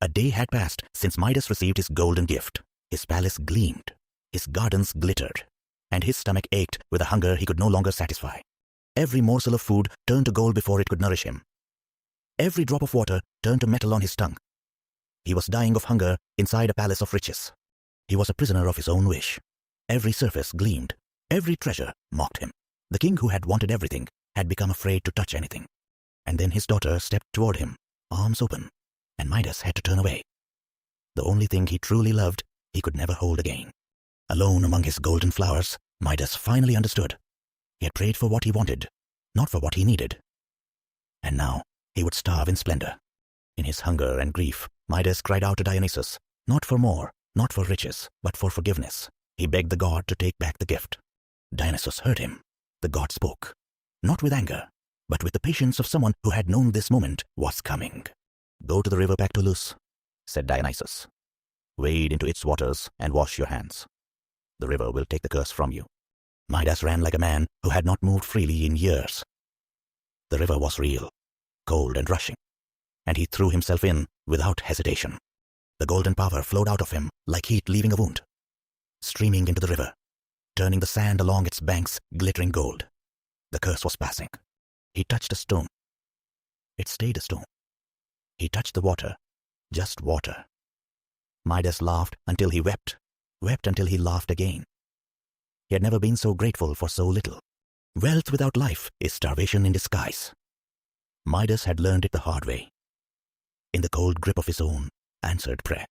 A day had passed since Midas received his golden gift. His palace gleamed, his gardens glittered, and his stomach ached with a hunger he could no longer satisfy. Every morsel of food turned to gold before it could nourish him. Every drop of water turned to metal on his tongue. He was dying of hunger inside a palace of riches. He was a prisoner of his own wish. Every surface gleamed. Every treasure mocked him. The king who had wanted everything had become afraid to touch anything. And then his daughter stepped toward him, arms open, and Midas had to turn away. The only thing he truly loved, he could never hold again. Alone among his golden flowers, Midas finally understood. He had prayed for what he wanted, not for what he needed. And now he would starve in splendor. In his hunger and grief, Midas cried out to Dionysus, not for more, not for riches, but for forgiveness. He begged the god to take back the gift. Dionysus heard him. The god spoke, not with anger, but with the patience of someone who had known this moment was coming. Go to the river Pactolus, said Dionysus. Wade into its waters and wash your hands. The river will take the curse from you. Midas ran like a man who had not moved freely in years. The river was real, cold and rushing, and he threw himself in without hesitation. The golden power flowed out of him like heat leaving a wound, streaming into the river, turning the sand along its banks glittering gold. The curse was passing. He touched a stone. It stayed a stone. He touched the water, just water. Midas laughed until he wept until he laughed again. He had never been so grateful for so little. Wealth without life is starvation in disguise. Midas had learned it the hard way, in the cold grip of his own answered prayer.